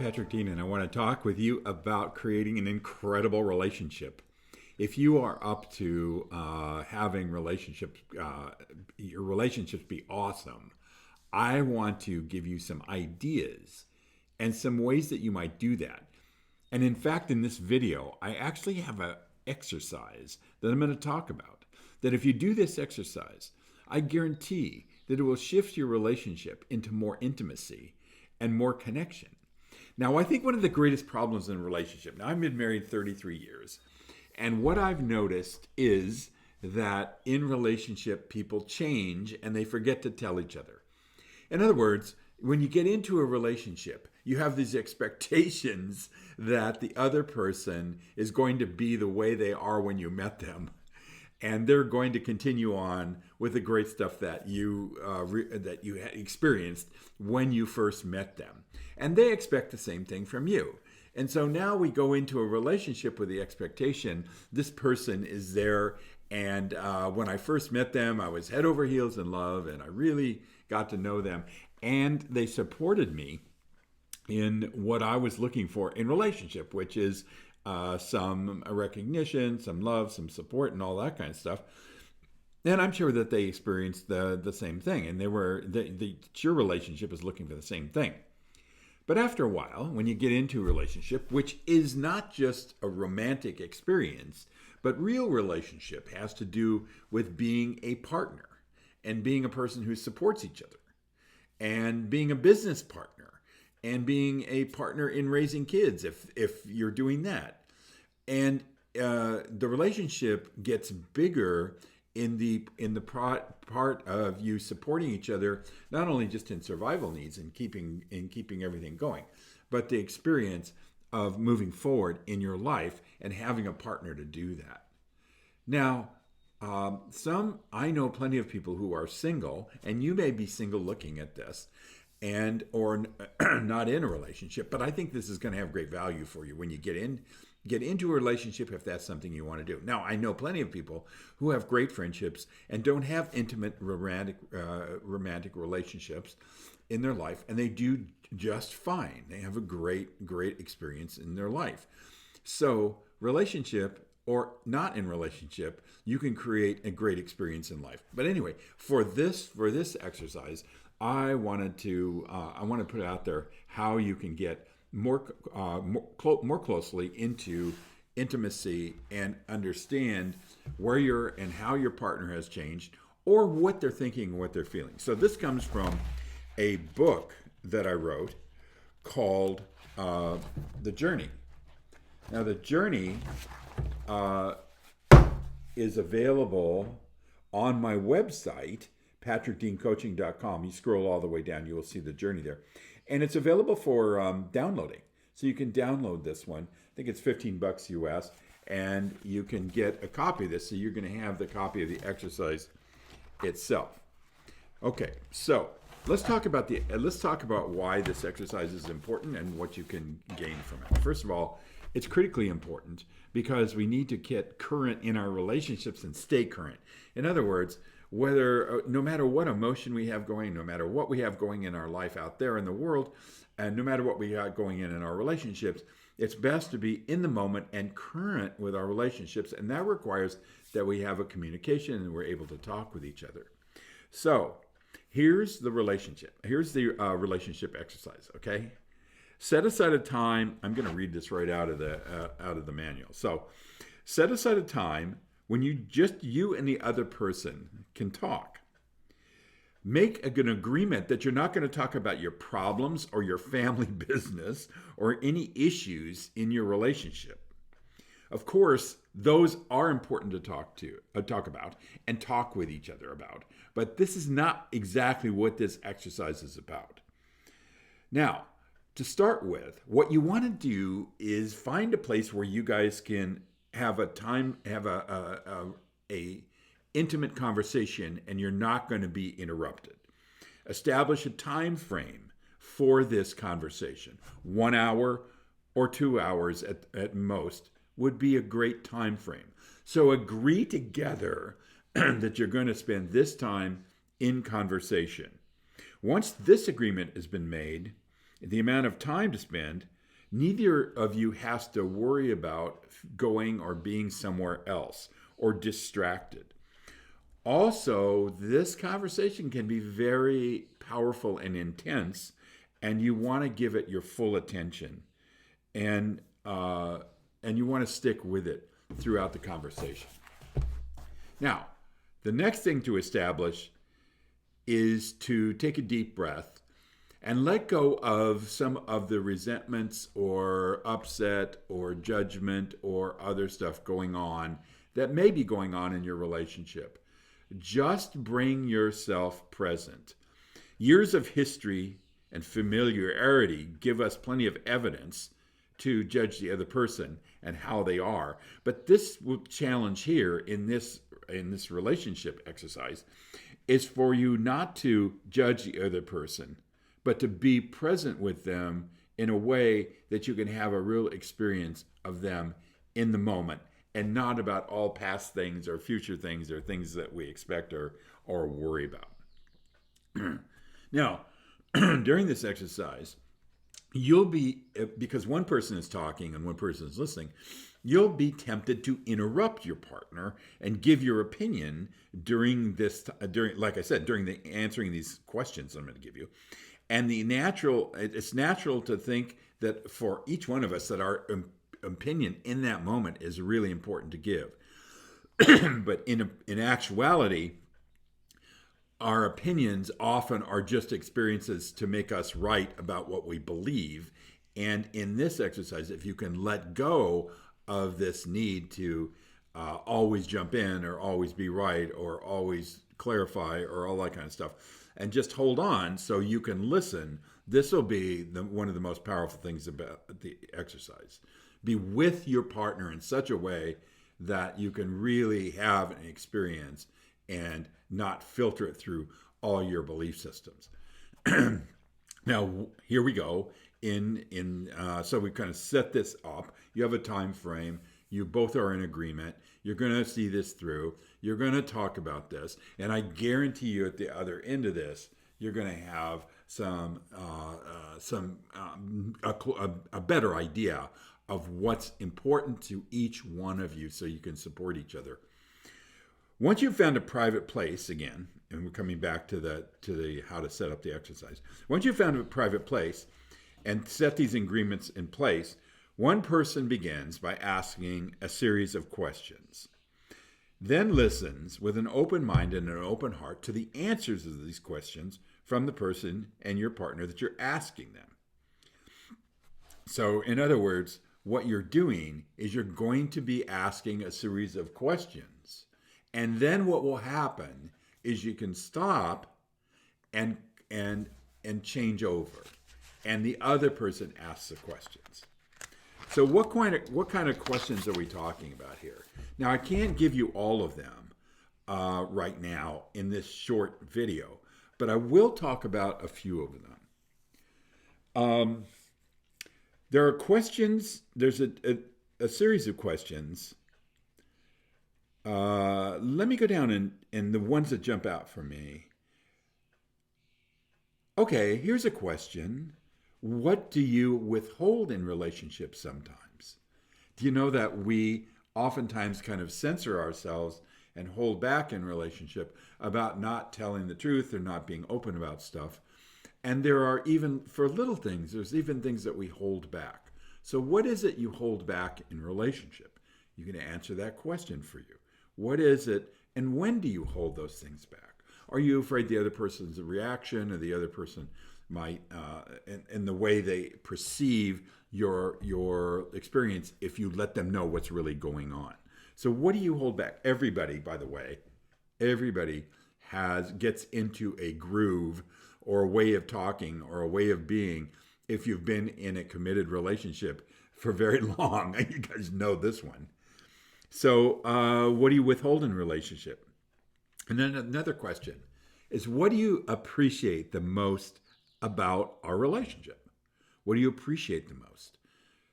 Patrick Dean, and I want to talk with you about creating an incredible relationship. If you are up to having relationships, your relationships be awesome, I want to give you some ideas and some ways that you might do that. And in fact, in this video, I actually have an exercise that I'm going to talk about. That if you do this exercise, I guarantee that it will shift your relationship into more intimacy and more connection. Now, I think one of the greatest problems in a relationship, now I've been married 33 years, and what I've noticed is that in relationship, people change and they forget to tell each other. In other words, when you get into a relationship, you have these expectations that the other person is going to be the way they are when you met them. And they're going to continue on with the great stuff that you had experienced when you first met them. And they expect the same thing from you. And so now we go into a relationship with the expectation this person is there. And when I first met them, I was head over heels in love, and I really got to know them. And they supported me in what I was looking for in relationship, which is some recognition, some love, some support, and all that kind of stuff. And I'm sure that they experienced the same thing, and your relationship is looking for the same thing. But after a while, when you get into a relationship, which is not just a romantic experience, but real relationship has to do with being a partner and being a person who supports each other and being a business partner and being a partner in raising kids if you're doing that. And the relationship gets bigger in the part of you supporting each other, not only just in survival needs and keeping everything going, but the experience of moving forward in your life and having a partner to do that. Now, I know plenty of people who are single, and you may be single looking at this, or not in a relationship, but I think this is going to have great value for you when you get into a relationship if that's something you want to do. Now, I know plenty of people who have great friendships and don't have intimate romantic relationships in their life, and they do just fine. They have a great experience in their life. So, relationship or not in relationship, you can create a great experience in life. But anyway, for this exercise, I want to put out there how you can get more closely into intimacy and understand where and how your partner has changed, or what they're thinking and what they're feeling. So this comes from a book that I wrote called The Journey. Now, The Journey is available on my website, patrickdeancoaching.com. You scroll all the way down, you will see The Journey there. And it's available for downloading. So you can download this one. I think it's $15 US, and you can get a copy of this. So you're going to have the copy of the exercise itself. Okay, so let's talk about why this exercise is important and what you can gain from it. First of all, it's critically important because we need to get current in our relationships and stay current. In other words, no matter what emotion we have going, no matter what we have going in our life out there in the world, and no matter what we got going in our relationships, it's best to be in the moment and current with our relationships, and that requires that we have a communication and we're able to talk with each other. So here's the relationship. Here's the relationship exercise, okay? Set aside a time. I'm going to read this right out of the manual. So set aside a time when you and the other person can talk. Make an agreement that you're not going to talk about your problems or your family business or any issues in your relationship. Of course, those are important to talk about and talk with each other about. But this is not exactly what this exercise is about. Now, to start with, what you want to do is find a place where you guys can have a intimate conversation and you're not going to be interrupted. Establish a time frame for this conversation. 1 hour or 2 hours at most would be a great time frame. So agree together that you're going to spend this time in conversation. Once this agreement has been made, the amount of time to spend, neither of you has to worry about going or being somewhere else or distracted. Also, this conversation can be very powerful and intense, and you want to give it your full attention, and you want to stick with it throughout the conversation. Now, the next thing to establish is to take a deep breath and let go of some of the resentments or upset or judgment or other stuff going on that may be going on in your relationship. Just bring yourself present. Years of history and familiarity give us plenty of evidence to judge the other person and how they are. But this challenge here in this relationship exercise is for you not to judge the other person, but to be present with them in a way that you can have a real experience of them in the moment, and not about all past things or future things or things that we expect or worry about. Now, during this exercise, you'll be, because one person is talking and one person is listening, you'll be tempted to interrupt your partner and give your opinion during like I said, during the answering these questions I'm going to give you. And it's natural to think that for each one of us that our opinion in that moment is really important to give. But in actuality, our opinions often are just experiences to make us right about what we believe. And in this exercise, if you can let go of this need to always jump in or always be right or always clarify or all that kind of stuff, and just hold on so you can listen, this will be one of the most powerful things about the exercise. Be with your partner in such a way that you can really have an experience and not filter it through all your belief systems. Now, here we go. So we kind of set this up. You have a time frame. You both are in agreement. You're going to see this through. You're going to talk about this. And I guarantee you at the other end of this, you're going to have a better idea of what's important to each one of you so you can support each other. Once you've found a private place, again, and we're coming back to the how to set up the exercise. Once you've found a private place and set these agreements in place, one person begins by asking a series of questions, then listens with an open mind and an open heart to the answers of these questions from the person and your partner that you're asking them. So, in other words, what you're doing is you're going to be asking a series of questions. And then what will happen is you can stop and change over. And the other person asks the questions. So what kind of questions are we talking about here? Now, I can't give you all of them right now in this short video, but I will talk about a few of them. There are questions, there's a series of questions. Let me go down and the ones that jump out for me. Okay, here's a question. What do you withhold in relationships sometimes? Do you know that we oftentimes kind of censor ourselves and hold back in relationship about not telling the truth or not being open about stuff? And there are even, for little things, there's even things that we hold back. So what is it you hold back in relationship? You can answer that question for you. What is it, and when do you hold those things back? Are you afraid the other person's reaction or the other person might, in the way they perceive your experience if you let them know what's really going on? So what do you hold back? Everybody, by the way, everybody gets into a groove or a way of talking or a way of being if you've been in a committed relationship for very long. You guys know this one. So what do you withhold in a relationship? And then another question is, what do you appreciate the most about our relationship? What do you appreciate the most?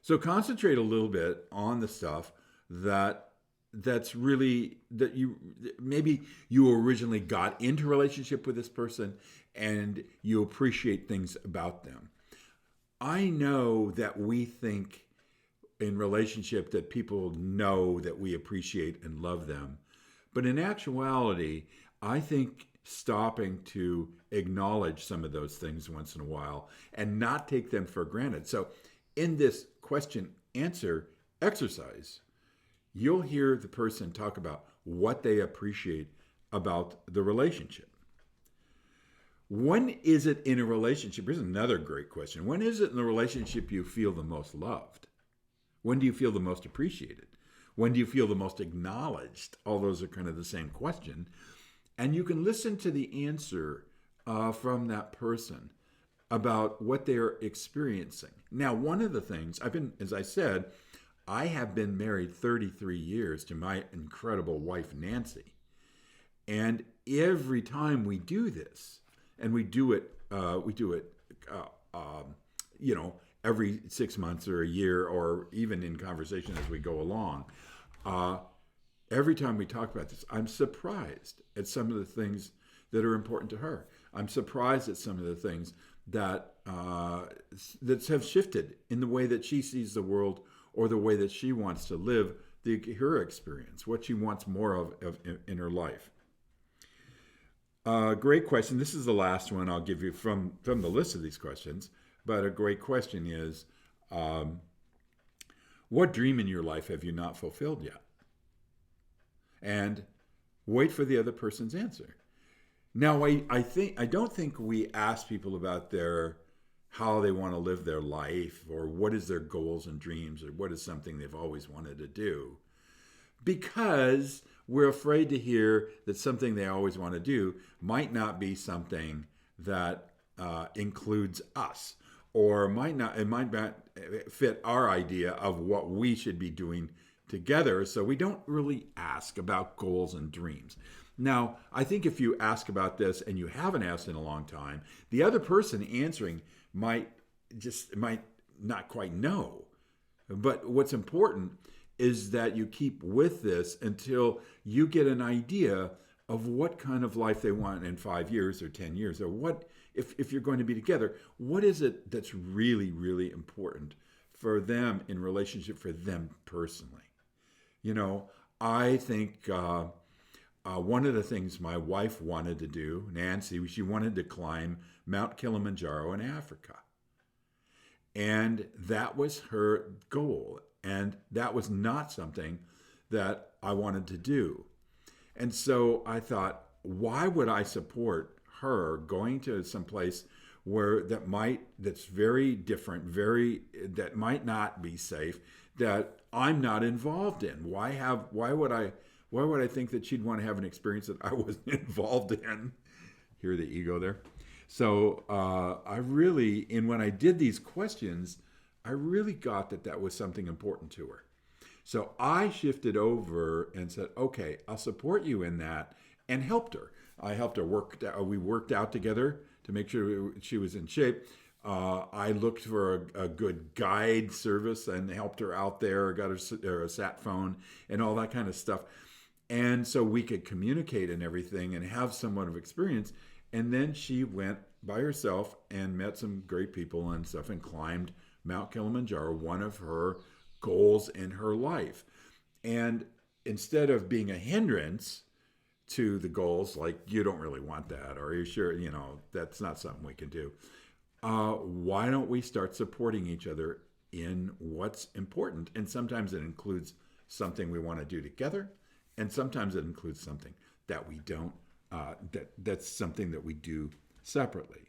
So concentrate a little bit on the stuff that's really, that maybe you originally got into a relationship with this person and you appreciate things about them. I know that we think in relationship that people know that we appreciate and love them. But in actuality, I think stopping to acknowledge some of those things once in a while and not take them for granted. So, in this question answer exercise, you'll hear the person talk about what they appreciate about the relationship. When is it in a relationship? Here's another great question. When is it in the relationship you feel the most loved? When do you feel the most appreciated? When do you feel the most acknowledged? All those are kind of the same question. And you can listen to the answer from that person about what they're experiencing. Now, one of the things, as I said, I have been married 33 years to my incredible wife, Nancy. And every time we do this, and we do it, you know, every 6 months or a year, or even in conversation as we go along. Every time we talk about this, I'm surprised at some of the things that are important to her. I'm surprised at some of the things that that have shifted in the way that she sees the world, or the way that she wants to live her experience, what she wants more of in her life. Great question. This is the last one I'll give you from the list of these questions. But a great question is, what dream in your life have you not fulfilled yet? And wait for the other person's answer. Now, I don't think we ask people about how they want to live their life, or what is their goals and dreams, or what is something they've always wanted to do, because we're afraid to hear that something they always want to do might not be something that includes us, or it might not fit our idea of what we should be doing together. So we don't really ask about goals and dreams. Now, I think if you ask about this and you haven't asked in a long time, the other person answering might not quite know. But what's important is that you keep with this until you get an idea of what kind of life they want in 5 years or 10 years, or what, if you're going to be together, what is it that's really, really important for them in relationship, for them personally. You know, I think one of the things my wife wanted to do, Nancy, she wanted to climb Mount Kilimanjaro in Africa. And that was her goal. And that was not something that I wanted to do. And so I thought, why would I support her going to some place that's very different, that might not be safe, that I'm not involved in? Why would I think that she'd want to have an experience that I wasn't involved in? Hear the ego there. So when I did these questions, I really got that was something important to her. So I shifted over and said, okay, I'll support you in that, and helped her. I helped her we worked out together to make sure she was in shape. I looked for a good guide service and helped her out there, got her a sat phone and all that kind of stuff. And so we could communicate and everything and have somewhat of experience. And then she went by herself and met some great people and stuff and climbed Mount Kilimanjaro, one of her goals in her life. And instead of being a hindrance to the goals, like, you don't really want that, or are you sure, that's not something we can do. Why don't we start supporting each other in what's important? And sometimes it includes something we want to do together, and sometimes it includes something that we don't, that's something that we do separately.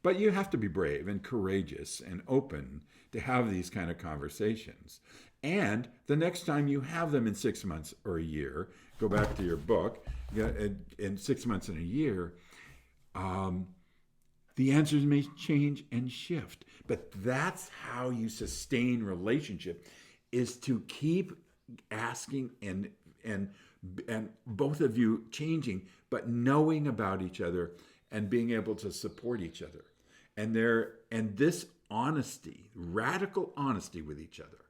But you have to be brave and courageous and open to have these kind of conversations. And the next time you have them in 6 months or a year, go back to your book, in 6 months and a year, the answers may change and shift. But that's how you sustain relationship, is to keep asking and both of you changing, but knowing about each other and being able to support each other. And this honesty, radical honesty with each other,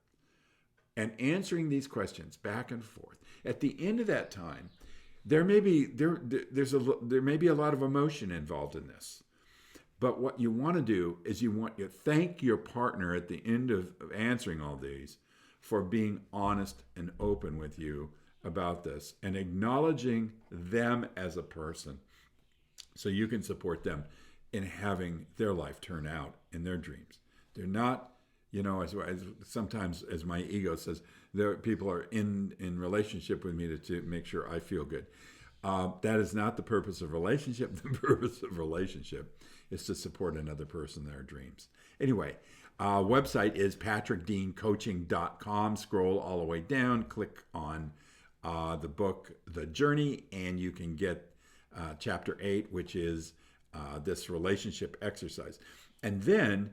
and answering these questions back and forth. At the end of that time, there may be a lot of emotion involved in this. But what you want to do is you want to thank your partner at the end of answering all these for being honest and open with you about this and acknowledging them as a person so you can support them in having their life turn out in their dreams. They're not, as sometimes as my ego says, people are in relationship with me to make sure I feel good. That is not the purpose of relationship. The purpose of relationship is to support another person in their dreams. Anyway, website is patrickdeancoaching.com. Scroll all the way down, click on the book, The Journey, and you can get chapter 8, which is this relationship exercise. And then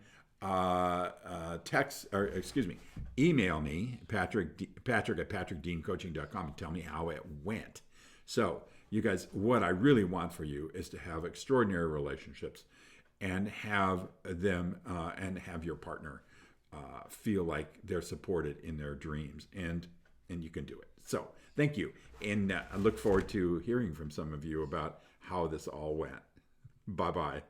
email me, Patrick at patrickdeancoaching.com, and tell me how it went. So, you guys, what I really want for you is to have extraordinary relationships and have them and have your partner feel like they're supported in their dreams, and you can do it. So, thank you, and I look forward to hearing from some of you about how this all went. Bye-bye.